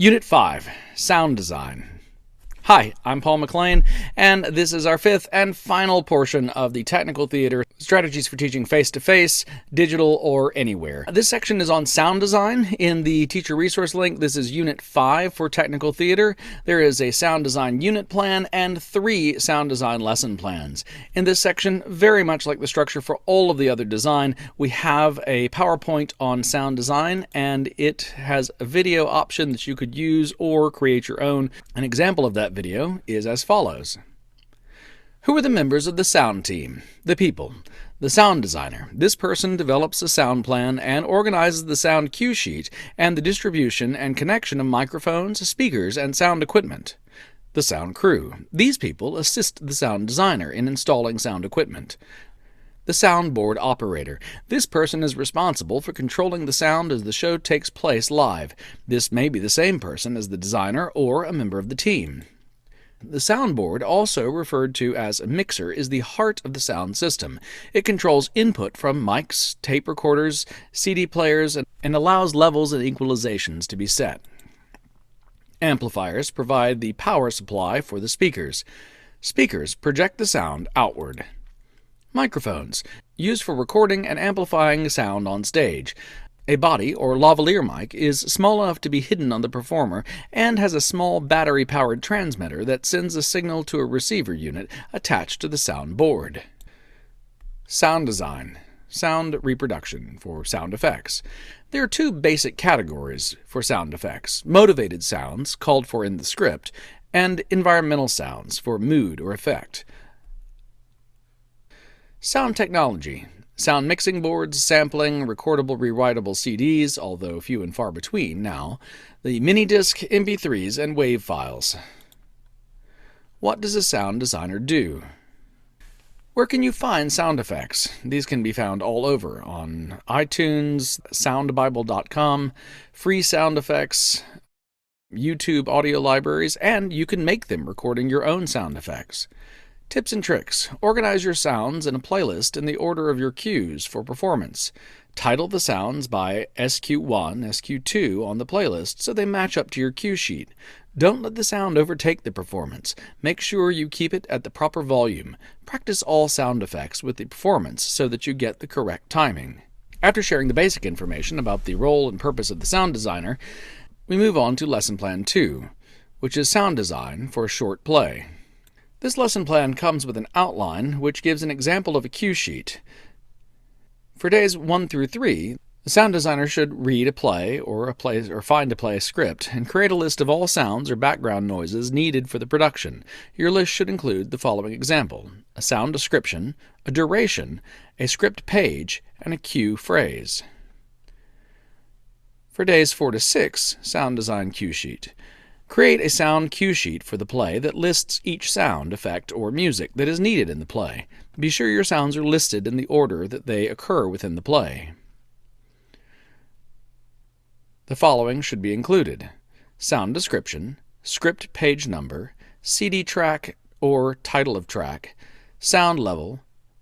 Unit 5, Sound Design. Hi, I'm Paul McLean, and this is our fifth and final portion of the Technical Theater Strategies for Teaching Face-to-Face, Digital, or Anywhere. This section is on sound design. In the teacher resource link, this is Unit 5 for Technical Theater. There is a sound design unit plan and 3 sound design lesson plans. In this section, very much like the structure for all of the other design, we have a PowerPoint on sound design, and it has a video option that you could use or create your own. An example of that video is as follows. Who are the members of the sound team? The people. The sound designer. This person develops a sound plan and organizes the sound cue sheet and the distribution and connection of microphones, speakers, and sound equipment. The sound crew. These people assist the sound designer in installing sound equipment. The soundboard operator. This person is responsible for controlling the sound as the show takes place live. This may be the same person as the designer or a member of the team. The soundboard, also referred to as a mixer, is the heart of the sound system. It controls input from mics, tape recorders, CD players, and allows levels and equalizations to be set. Amplifiers provide the power supply for the speakers. Speakers project the sound outward. Microphones, used for recording and amplifying sound on stage. A body or lavalier mic is small enough to be hidden on the performer and has a small battery-powered transmitter that sends a signal to a receiver unit attached to the sound board. Sound design. Sound reproduction for sound effects. There are 2 basic categories for sound effects: motivated sounds, called for in the script, and environmental sounds for mood or effect. Sound technology. Sound mixing boards, sampling, recordable, rewritable CDs, although few and far between now, the mini-disc, MP3s, and WAV files. What does a sound designer do? Where can you find sound effects? These can be found all over, on iTunes, soundbible.com, free sound effects, YouTube audio libraries, and you can make them recording your own sound effects. Tips and tricks. Organize your sounds in a playlist in the order of your cues for performance. Title the sounds by SQ1, SQ2 on the playlist so they match up to your cue sheet. Don't let the sound overtake the performance. Make sure you keep it at the proper volume. Practice all sound effects with the performance so that you get the correct timing. After sharing the basic information about the role and purpose of the sound designer, we move on to Lesson Plan 2, which is sound design for a short play. This lesson plan comes with an outline which gives an example of a cue sheet. For days 1 through 3, the sound designer should read a play or find a play script and create a list of all sounds or background noises needed for the production. Your list should include the following example: a sound description, a duration, a script page, and a cue phrase. For days 4 to 6, sound design cue sheet. Create a sound cue sheet for the play that lists each sound, effect, or music that is needed in the play. Be sure your sounds are listed in the order that they occur within the play. The following should be included: sound description, script page number, CD track or title of track, sound level,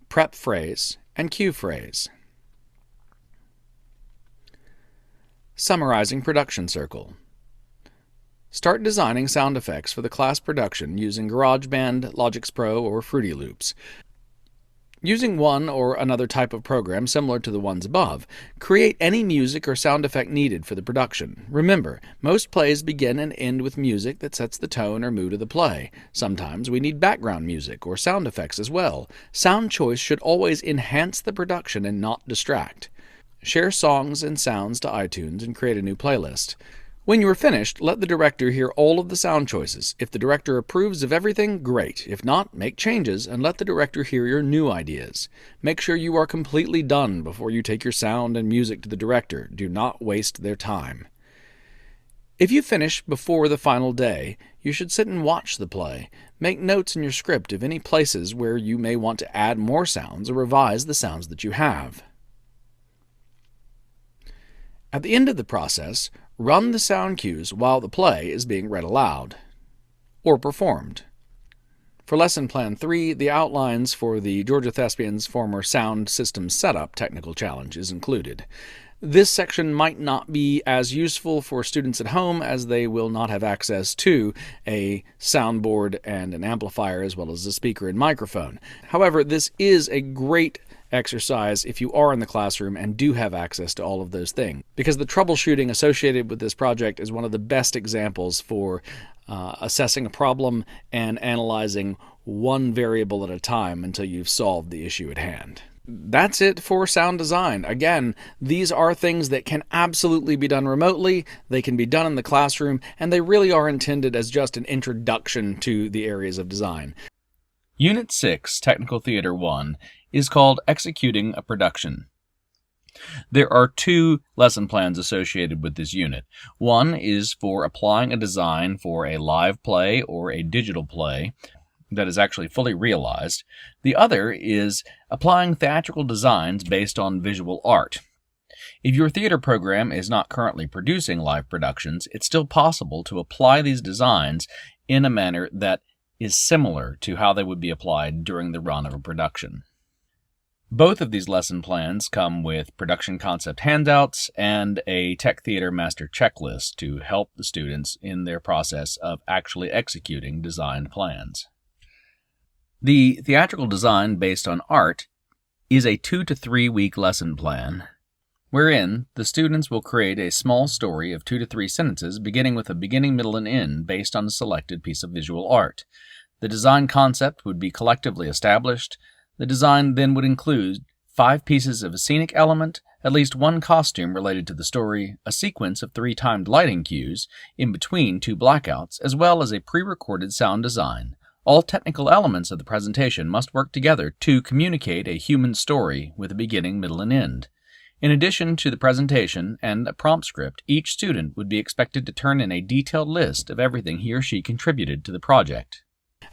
prep phrase, and cue phrase. Summarizing production circle. Start designing sound effects for the class production using GarageBand, Logix Pro, or Fruity Loops. Using one or another type of program similar to the ones above, create any music or sound effect needed for the production. Remember, most plays begin and end with music that sets the tone or mood of the play. Sometimes we need background music or sound effects as well. Sound choice should always enhance the production and not distract. Share songs and sounds to iTunes and create a new playlist. When you are finished, let the director hear all of the sound choices. If the director approves of everything, great. If not, make changes and let the director hear your new ideas. Make sure you are completely done before you take your sound and music to the director. Do not waste their time. If you finish before the final day, you should sit and watch the play. Make notes in your script of any places where you may want to add more sounds or revise the sounds that you have. At the end of the process, run the sound cues while the play is being read aloud or performed. For Lesson Plan 3, the outlines for the Georgia Thespians former sound system setup technical challenge is included. This section might not be as useful for students at home as they will not have access to a soundboard and an amplifier as well as a speaker and microphone. However, this is a great exercise if you are in the classroom and do have access to all of those things, because the troubleshooting associated with this project is one of the best examples for assessing a problem and analyzing one variable at a time until you've solved the issue at hand. That's it for sound design. Again, these are things that can absolutely be done remotely, they can be done in the classroom, and they really are intended as just an introduction to the areas of design. Unit 6, Technical Theater 1, is called Executing a Production. There are 2 lesson plans associated with this unit. One is for applying a design for a live play or a digital play that is actually fully realized. The other is applying theatrical designs based on visual art. If your theater program is not currently producing live productions, it's still possible to apply these designs in a manner that is similar to how they would be applied during the run of a production. Both of these lesson plans come with production concept handouts and a Tech Theater Master Checklist to help the students in their process of actually executing designed plans. The theatrical design based on art is a 2 to 3 week lesson plan, wherein the students will create a small story of 2 to 3 sentences beginning with a beginning, middle, and end based on a selected piece of visual art. The design concept would be collectively established. The design then would include 5 pieces of a scenic element, at least 1 costume related to the story, a sequence of 3 timed lighting cues in between 2 blackouts, as well as a pre-recorded sound design. All technical elements of the presentation must work together to communicate a human story with a beginning, middle, and end. In addition to the presentation and a prompt script, each student would be expected to turn in a detailed list of everything he or she contributed to the project.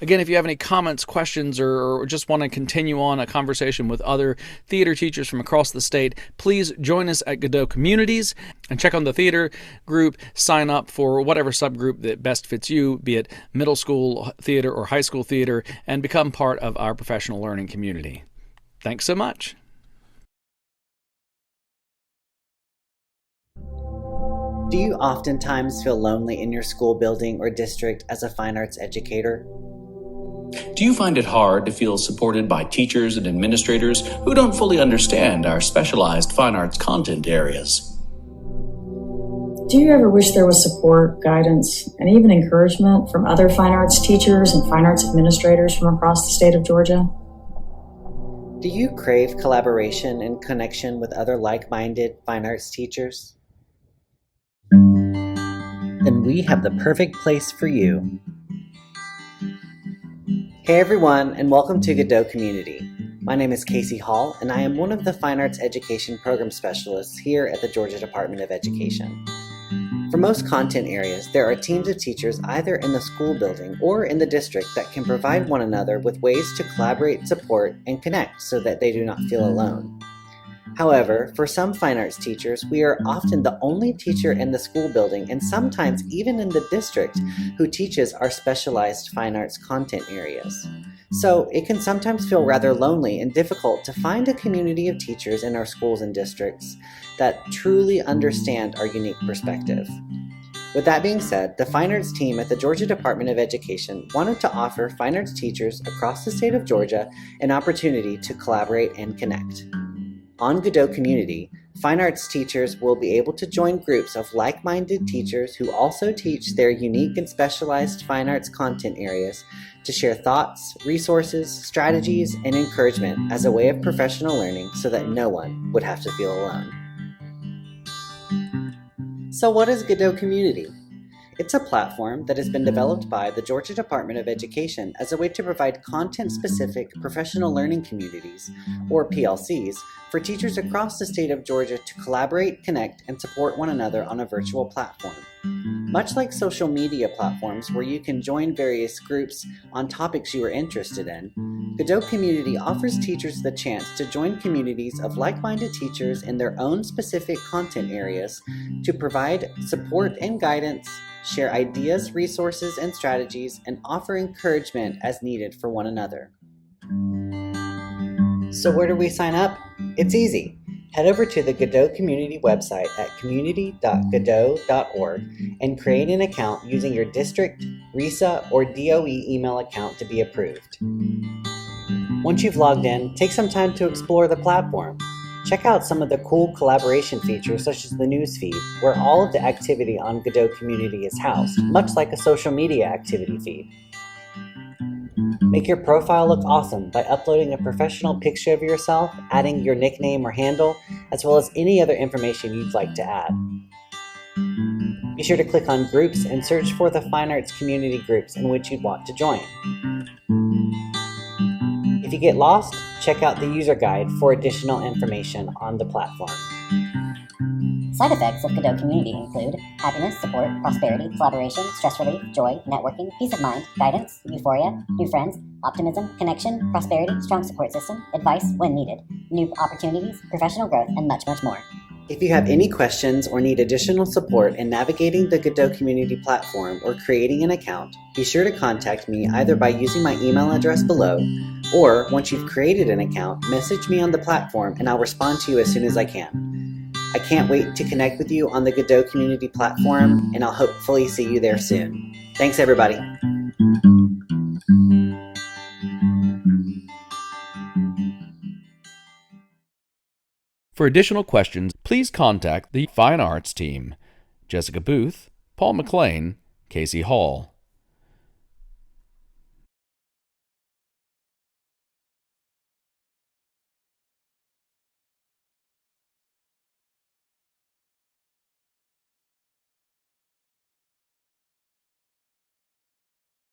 Again, if you have any comments, questions, or just want to continue on a conversation with other theater teachers from across the state, please join us at Godot Communities and check on the theater group. Sign up for whatever subgroup that best fits you, be it middle school theater or high school theater, and become part of our professional learning community. Thanks so much. Do you oftentimes feel lonely in your school building or district as a fine arts educator? Do you find it hard to feel supported by teachers and administrators who don't fully understand our specialized fine arts content areas? Do you ever wish there was support, guidance, and even encouragement from other fine arts teachers and fine arts administrators from across the state of Georgia? Do you crave collaboration and connection with other like-minded fine arts teachers? Then we have the perfect place for you. Hey everyone, and welcome to Godot Community. My name is Casey Hall, and I am one of the Fine Arts Education Program Specialists here at the Georgia Department of Education. For most content areas, there are teams of teachers either in the school building or in the district that can provide one another with ways to collaborate, support, and connect so that they do not feel alone. However, for some fine arts teachers, we are often the only teacher in the school building and sometimes even in the district who teaches our specialized fine arts content areas. So it can sometimes feel rather lonely and difficult to find a community of teachers in our schools and districts that truly understand our unique perspective. With that being said, the Fine Arts team at the Georgia Department of Education wanted to offer fine arts teachers across the state of Georgia an opportunity to collaborate and connect. On Godot Community, fine arts teachers will be able to join groups of like-minded teachers who also teach their unique and specialized fine arts content areas to share thoughts, resources, strategies, and encouragement as a way of professional learning so that no one would have to feel alone. So what is Godot Community? It's a platform that has been developed by the Georgia Department of Education as a way to provide content-specific professional learning communities, or PLCs, for teachers across the state of Georgia to collaborate, connect, and support one another on a virtual platform. Much like social media platforms where you can join various groups on topics you are interested in, Godot Community offers teachers the chance to join communities of like-minded teachers in their own specific content areas to provide support and guidance, share ideas, resources, and strategies, and offer encouragement as needed for one another. So where do we sign up? It's easy. Head over to the Godot community website at community.godot.org and create an account using your district, RESA, or DOE email account to be approved. Once you've logged in, take some time to explore the platform. Check out some of the cool collaboration features such as the newsfeed, where all of the activity on Godot Community is housed, much like a social media activity feed. Make your profile look awesome by uploading a professional picture of yourself, adding your nickname or handle, as well as any other information you'd like to add. Be sure to click on Groups and search for the fine arts community groups in which you'd want to join. If you get lost, check out the user guide for additional information on the platform. Side effects of Godot Community include happiness, support, prosperity, collaboration, stress relief, joy, networking, peace of mind, guidance, euphoria, new friends, optimism, connection, prosperity, strong support system, advice when needed, new opportunities, professional growth, and much, much more. If you have any questions or need additional support in navigating the Godot Community platform or creating an account, be sure to contact me either by using my email address below, or once you've created an account, message me on the platform and I'll respond to you as soon as I can. I can't wait to connect with you on the Godot Community platform, and I'll hopefully see you there soon. Thanks, everybody. For additional questions, please contact the Fine Arts team. Jessica Booth, Paul McLean, Casey Hall.